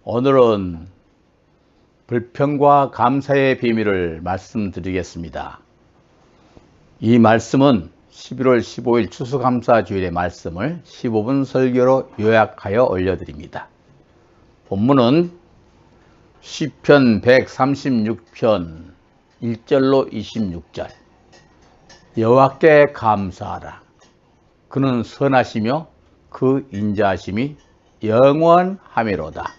오늘은 불평과 감사의 비밀을 말씀드리겠습니다. 이 말씀은 11월 15일 추수감사주일의 말씀을 15분 설교로 요약하여 올려드립니다. 본문은 시편 136편 1절로 26절. 여호와께 감사하라. 그는 선하시며 그 인자하심이 영원하미로다.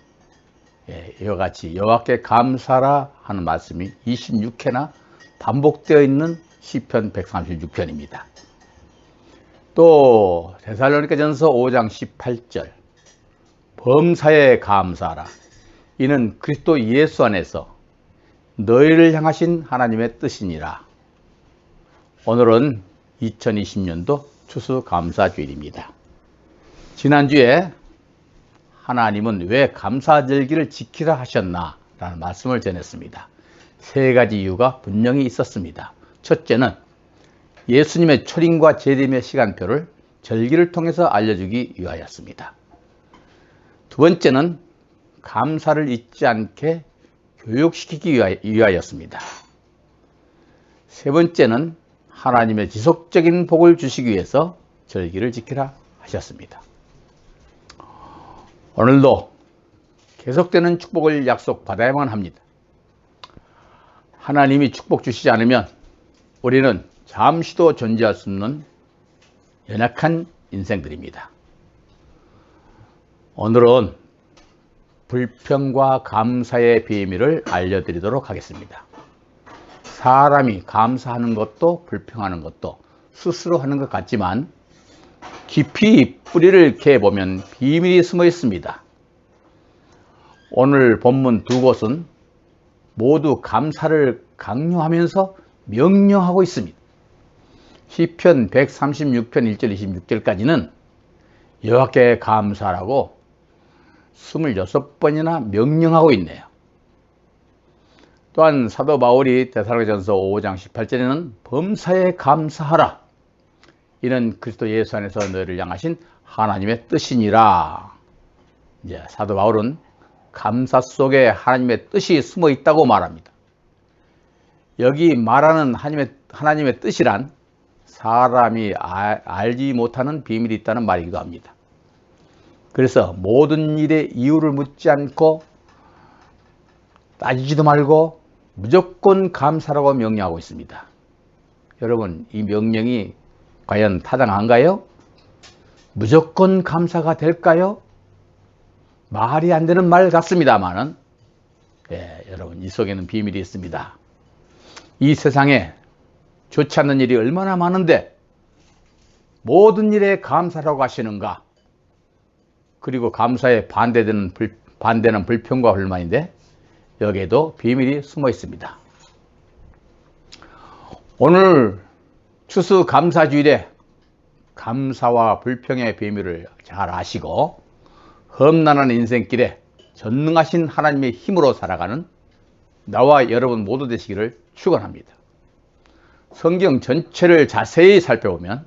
이와 같이 여호와께 감사하라 하는 말씀이 26회나 반복되어 있는 시편 136편입니다. 또 데살로니가전서 5장 18절. 범사에 감사하라. 이는 그리스도 예수 안에서 너희를 향하신 하나님의 뜻이니라. 오늘은 2020년도 추수감사주일입니다. 지난주에 하나님은 왜 감사절기를 지키라 하셨나 라는 말씀을 전했습니다. 세 가지 이유가 분명히 있었습니다. 첫째는 예수님의 초림과 재림의 시간표를 절기를 통해서 알려주기 위하였습니다. 두 번째는 감사를 잊지 않게 교육시키기 위하였습니다. 세 번째는 하나님의 지속적인 복을 주시기 위해서 절기를 지키라 하셨습니다. 오늘도 계속되는 축복을 약속받아야만 합니다. 하나님이 축복 주시지 않으면 우리는 잠시도 존재할 수 없는 연약한 인생들입니다. 오늘은 불평과 감사의 비밀을 알려드리도록 하겠습니다. 사람이 감사하는 것도 불평하는 것도 스스로 하는 것 같지만 깊이 뿌리를 캐보면 비밀이 숨어 있습니다. 오늘 본문 두 곳은 모두 감사를 강요하면서 명령하고 있습니다. 시편 136편 1절 26절까지는 여호와께 감사하라고 26번이나 명령하고 있네요. 또한 사도 바울이 데살로니가전서 5장 18절에는 범사에 감사하라. 이는 그리스도 예수 안에서 너희를 향하신 하나님의 뜻이니라. 이제 사도 바울은 감사 속에 하나님의 뜻이 숨어 있다고 말합니다. 여기 말하는 하나님의 뜻이란 사람이 알지 못하는 비밀이 있다는 말이기도 합니다. 그래서 모든 일의 이유를 묻지 않고 따지지도 말고 무조건 감사라고 명령하고 있습니다. 여러분, 이 명령이 과연 타당한가요? 무조건 감사가 될까요? 말이 안 되는 말 같습니다만은, 여러분, 이 속에는 비밀이 있습니다. 이 세상에 좋지 않는 일이 얼마나 많은데 모든 일에 감사라고 하시는가? 그리고 감사에 반대는 불평과 불만인데 여기에도 비밀이 숨어 있습니다. 오늘 추수감사주일에 감사와 불평의 비밀을 잘 아시고 험난한 인생길에 전능하신 하나님의 힘으로 살아가는 나와 여러분 모두 되시기를 축원합니다. 성경 전체를 자세히 살펴보면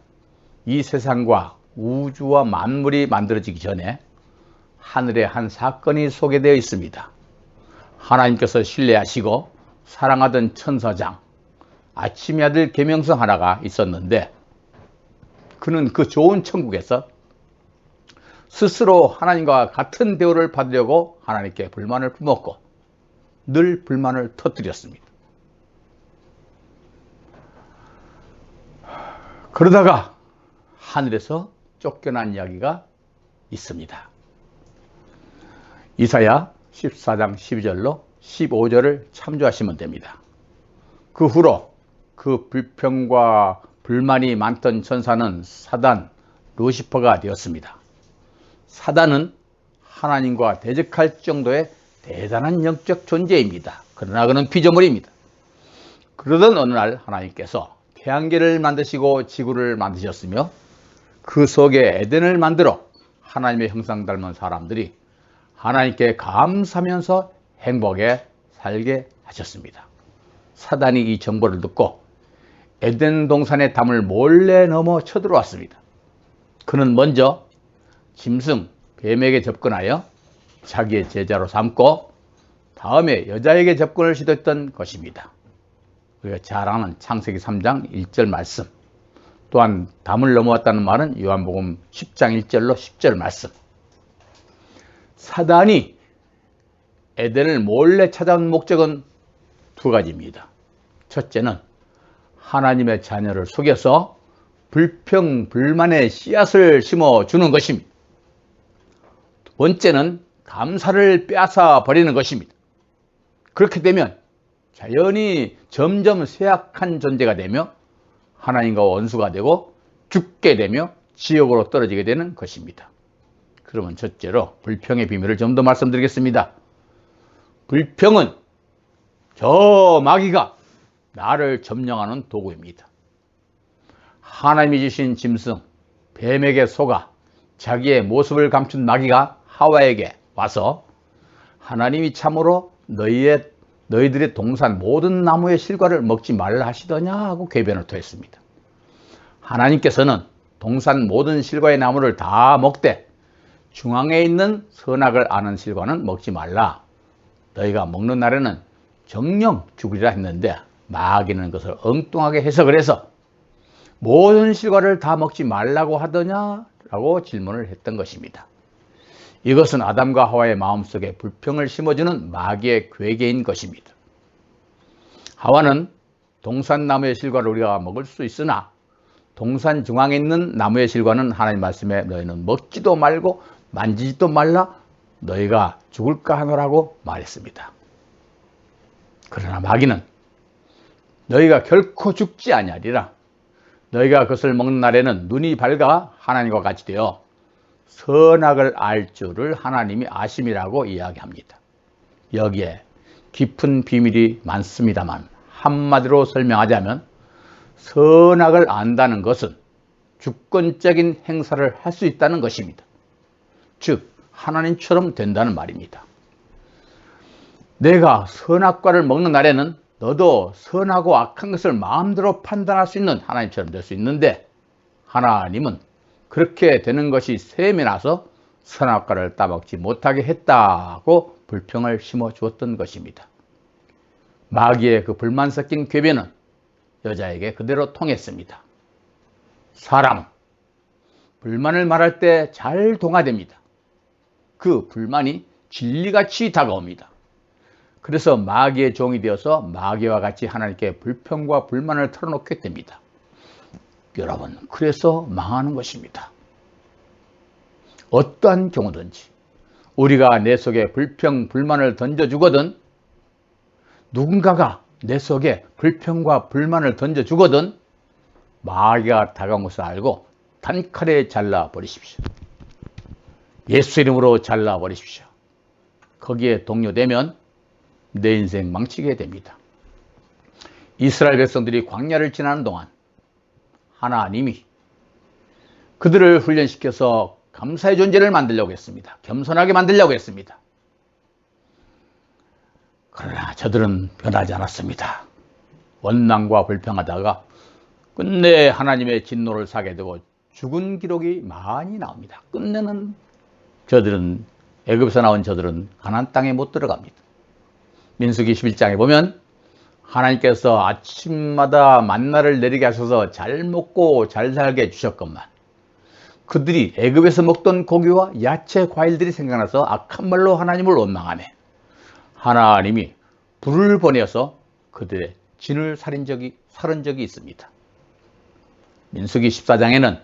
이 세상과 우주와 만물이 만들어지기 전에 하늘에 한 사건이 소개되어 있습니다. 하나님께서 신뢰하시고 사랑하던 천사장 아침의 아들 계명성 하나가 있었는데 그는 그 좋은 천국에서 스스로 하나님과 같은 대우를 받으려고 하나님께 불만을 품었고 늘 불만을 터뜨렸습니다. 그러다가 하늘에서 쫓겨난 이야기가 있습니다. 이사야 14장 12절로 15절을 참조하시면 됩니다. 그 후로 그 불평과 불만이 많던 천사는 사단, 루시퍼가 되었습니다. 사단은 하나님과 대적할 정도의 대단한 영적 존재입니다. 그러나 그는 피조물입니다. 그러던 어느 날 하나님께서 태양계를 만드시고 지구를 만드셨으며 그 속에 에덴을 만들어 하나님의 형상 닮은 사람들이 하나님께 감사하면서 행복에 살게 하셨습니다. 사단이 이 정보를 듣고 에덴 동산의 담을 몰래 넘어 쳐들어왔습니다. 그는 먼저 짐승, 뱀에게 접근하여 자기의 제자로 삼고 다음에 여자에게 접근을 시도했던 것입니다. 우리가 잘 아는 창세기 3장 1절 말씀, 또한 담을 넘어왔다는 말은 요한복음 10장 1절로 10절 말씀. 사단이 에덴을 몰래 찾아온 목적은 두 가지입니다. 첫째는 하나님의 자녀를 속여서 불평, 불만의 씨앗을 심어주는 것입니다. 두 번째는 감사를 빼앗아 버리는 것입니다. 그렇게 되면 자연히 점점 쇠약한 존재가 되며 하나님과 원수가 되고 죽게 되며 지옥으로 떨어지게 되는 것입니다. 그러면 첫째로 불평의 비밀을 좀 더 말씀드리겠습니다. 불평은 저 마귀가 나를 점령하는 도구입니다. 하나님이 주신 짐승 뱀에게 속아 자기의 모습을 감춘 마귀가 하와에게 와서 하나님이 참으로 너희들의 동산 모든 나무의 실과를 먹지 말라 하시더냐 하고 궤변을 토했습니다. 하나님께서는 동산 모든 실과의 나무를 다 먹되 중앙에 있는 선악을 아는 실과는 먹지 말라. 너희가 먹는 날에는 정령 죽으리라 했는데 마귀는 그것을 엉뚱하게 해석을 해서 모든 실과를 다 먹지 말라고 하더냐라고 질문을 했던 것입니다. 이것은 아담과 하와의 마음속에 불평을 심어주는 마귀의 괴계인 것입니다. 하와는 동산나무의 실과를 우리가 먹을 수 있으나 동산 중앙에 있는 나무의 실과는 하나님 말씀에 너희는 먹지도 말고 만지지도 말라 너희가 죽을까 하노라고 말했습니다. 그러나 마귀는 너희가 결코 죽지 아니하리라. 너희가 그것을 먹는 날에는 눈이 밝아 하나님과 같이 되어 선악을 알 줄을 하나님이 아심이라고 이야기합니다. 여기에 깊은 비밀이 많습니다만 한마디로 설명하자면 선악을 안다는 것은 주권적인 행사를 할 수 있다는 것입니다. 즉 하나님처럼 된다는 말입니다. 내가 선악과를 먹는 날에는 너도 선하고 악한 것을 마음대로 판단할 수 있는 하나님처럼 될 수 있는데 하나님은 그렇게 되는 것이 셈이 나서 선악과를 따먹지 못하게 했다고 불평을 심어 주었던 것입니다. 마귀의 그 불만 섞인 궤변은 여자에게 그대로 통했습니다. 사람은 불만을 말할 때 잘 동화됩니다. 그 불만이 진리같이 다가옵니다. 그래서 마귀의 종이 되어서 마귀와 같이 하나님께 불평과 불만을 털어놓게 됩니다. 여러분, 그래서 망하는 것입니다. 어떠한 경우든지 우리가 내 속에 불평, 불만을 던져주거든 누군가가 내 속에 불평과 불만을 던져주거든 마귀가 다가온 것을 알고 단칼에 잘라버리십시오. 예수 이름으로 잘라버리십시오. 거기에 동요되면 내 인생 망치게 됩니다. 이스라엘 백성들이 광야를 지나는 동안 하나님이 그들을 훈련시켜서 감사의 존재를 만들려고 했습니다. 겸손하게 만들려고 했습니다. 그러나 저들은 변하지 않았습니다. 원망과 불평하다가 끝내 하나님의 진노를 사게 되고 죽은 기록이 많이 나옵니다. 끝내는 저들은 애굽에서 나온 저들은 가나안 땅에 못 들어갑니다. 민수기 11장에 보면 하나님께서 아침마다 만나를 내리게 하셔서 잘 먹고 잘 살게 해주셨건만 그들이 애굽에서 먹던 고기와 야채, 과일들이 생각나서 악한 말로 하나님을 원망하네. 하나님이 불을 보내어서 그들의 진을 살인 적이 있습니다. 민수기 14장에는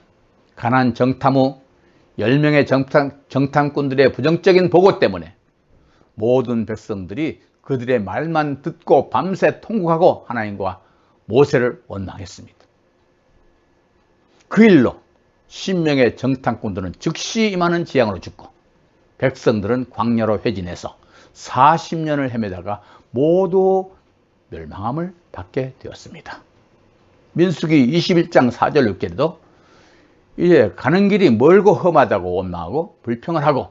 가나안 정탐 후 10명의 정탐꾼들의 부정적인 보고 때문에 모든 백성들이 그들의 말만 듣고 밤새 통곡하고 하나님과 모세를 원망했습니다. 그 일로 10명의 정탐꾼들은 즉시 임하는 재앙으로 죽고 백성들은 광야로 회진해서 40년을 헤매다가 모두 멸망함을 받게 되었습니다. 민수기 21장 4절 6절에도 이제 가는 길이 멀고 험하다고 원망하고 불평을 하고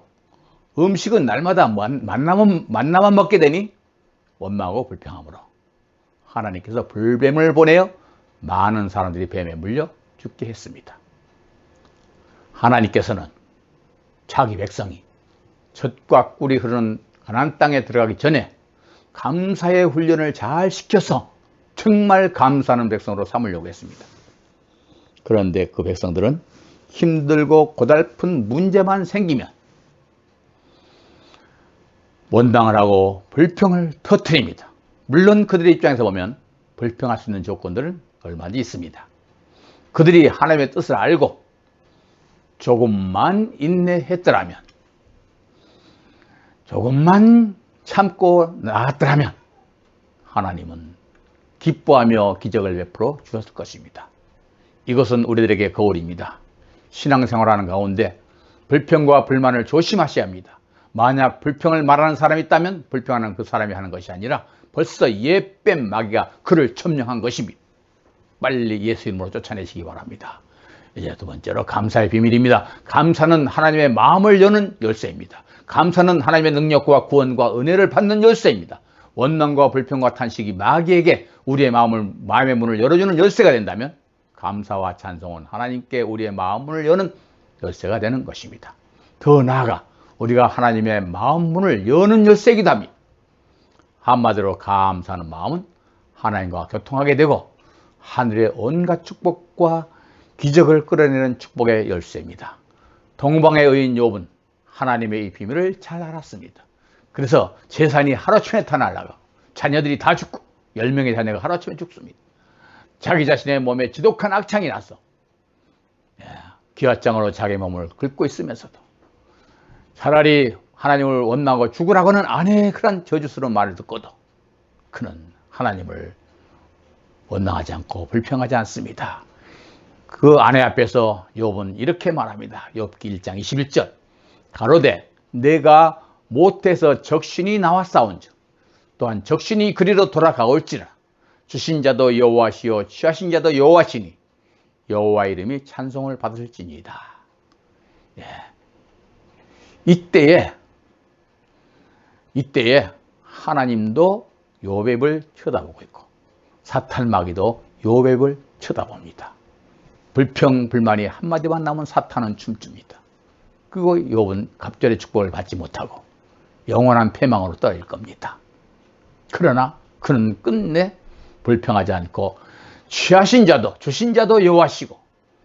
음식은 날마다 만나만 먹게 되니 원망하고 불평함으로 하나님께서 불뱀을 보내어 많은 사람들이 뱀에 물려 죽게 했습니다. 하나님께서는 자기 백성이 젖과 꿀이 흐르는 가나안 땅에 들어가기 전에 감사의 훈련을 잘 시켜서 정말 감사하는 백성으로 삼으려고 했습니다. 그런데 그 백성들은 힘들고 고달픈 문제만 생기면 원망을 하고 불평을 터뜨립니다. 물론 그들의 입장에서 보면 불평할 수 있는 조건들은 얼마든지 있습니다. 그들이 하나님의 뜻을 알고 조금만 인내했더라면, 조금만 참고 나았더라면 하나님은 기뻐하며 기적을 베풀어 주셨을 것입니다. 이것은 우리들에게 거울입니다. 신앙생활하는 가운데 불평과 불만을 조심하셔야 합니다. 만약 불평을 말하는 사람이 있다면 불평하는 그 사람이 하는 것이 아니라 벌써 예뱀 마귀가 그를 점령한 것입니다. 빨리 예수 이름으로 쫓아내시기 바랍니다. 이제 두 번째로 감사의 비밀입니다. 감사는 하나님의 마음을 여는 열쇠입니다. 감사는 하나님의 능력과 구원과 은혜를 받는 열쇠입니다. 원망과 불평과 탄식이 마귀에게 우리의 마음의 문을 열어주는 열쇠가 된다면 감사와 찬송은 하나님께 우리의 마음문을 여는 열쇠가 되는 것입니다. 더 나아가 우리가 하나님의 마음문을 여는 열쇠이기도 합니다. 한마디로 감사하는 마음은 하나님과 교통하게 되고 하늘의 온갖 축복과 기적을 끌어내는 축복의 열쇠입니다. 동방의 의인 욥은 하나님의 이 비밀을 잘 알았습니다. 그래서 재산이 하루아침에 다 날아가고 자녀들이 다 죽고 10명의 자녀가 하루아침에 죽습니다. 자기 자신의 몸에 지독한 악창이 나서 기와장으로 자기 몸을 긁고 있으면서도 차라리 하나님을 원망하고 죽으라고는 아내의 그런 저주스러운 말을 듣고도 그는 하나님을 원망하지 않고 불평하지 않습니다. 그 아내 앞에서 욥은 이렇게 말합니다. 욥기 1장 21절 가로되 내가 못해서 적신이 나왔사온즉 또한 적신이 그리로 돌아가올지라 주신 자도 여호와시요 취하신 자도 여호와시니 여호와 이름이 찬송을 받으실지니이다. 이때에 하나님도 욥을 쳐다보고 있고 사탄 마귀도 욥을 쳐다봅니다. 불평 불만이 한마디만 나오면 사탄은 춤춥니다. 그리고 욥은 갑절의 축복을 받지 못하고 영원한 패망으로 떨어질 겁니다. 그러나 그는 끝내 불평하지 않고 취하신 자도 주신 자도 여호와시고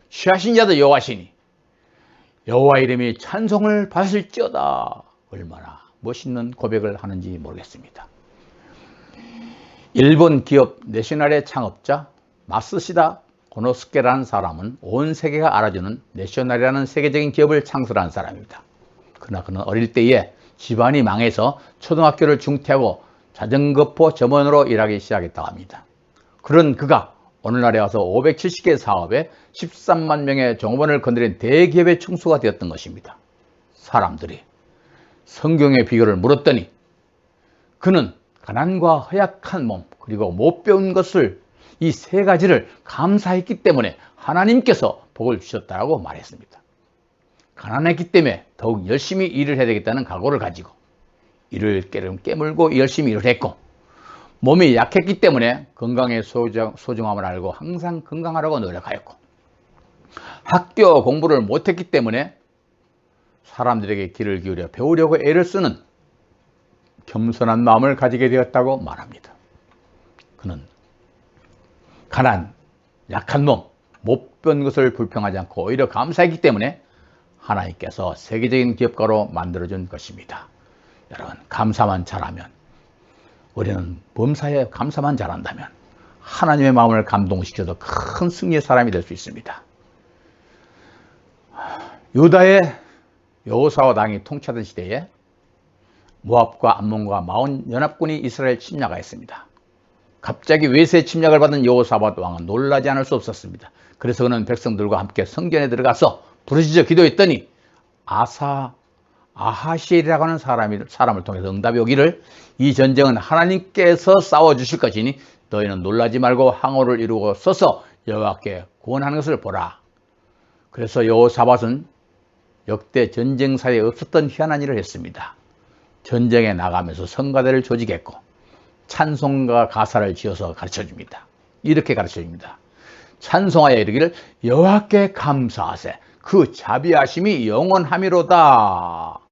취하신 자도 여호와시니 여호와 이름이 찬송을 받으실지어다. 얼마나 멋있는 고백을 하는지 모르겠습니다. 일본 기업 내셔널의 창업자 마쓰시다 고노스케라는 사람은 온 세계가 알아주는 내셔널이라는 세계적인 기업을 창설한 사람입니다. 그러나 그는 어릴 때에 집안이 망해서 초등학교를 중퇴하고 자전거포 점원으로 일하기 시작했다고 합니다. 그런 그가 오늘날에 와서 570개 사업에 13만 명의 종업원을 건드린 대기업의 총수가 되었던 것입니다. 사람들이 성경의 비결을 물었더니 그는 가난과 허약한 몸 그리고 못 배운 것을 이 세 가지를 감사했기 때문에 하나님께서 복을 주셨다고 말했습니다. 가난했기 때문에 더욱 열심히 일을 해야 되겠다는 각오를 가지고 이를 깨물고 열심히 일을 했고 몸이 약했기 때문에 건강의 소중함을 알고 항상 건강하라고 노력하였고 학교 공부를 못했기 때문에 사람들에게 귀를 기울여 배우려고 애를 쓰는 겸손한 마음을 가지게 되었다고 말합니다. 그는 가난, 약한 몸, 못 배운 것을 불평하지 않고 오히려 감사했기 때문에 하나님께서 세계적인 기업가로 만들어준 것입니다. 여러분, 감사만 잘하면 우리는 범사에 감사만 잘한다면 하나님의 마음을 감동시켜서 큰 승리의 사람이 될 수 있습니다. 유다의 여호사와 왕이 통치하던 시대에 모압과 암몬과 마온 연합군이 이스라엘 침략하였습니다. 갑자기 외세 침략을 받은 여호사밧 왕은 놀라지 않을 수 없었습니다. 그래서 그는 백성들과 함께 성전에 들어가서 부르짖어 기도했더니 아하시엘이라고 하는 사람을 통해서 응답이 오기를 이 전쟁은 하나님께서 싸워주실 것이니 너희는 놀라지 말고 항호를 이루고 서서 여호와께 구원하는 것을 보라. 그래서 여호사밧은 역대 전쟁사에 없었던 희한한 일을 했습니다. 전쟁에 나가면서 성가대를 조직했고 찬송과 가사를 지어서 가르쳐줍니다. 이렇게 가르쳐줍니다. 찬송하여 이르기를 여호와께 감사하세 그 자비하심이 영원하미로다.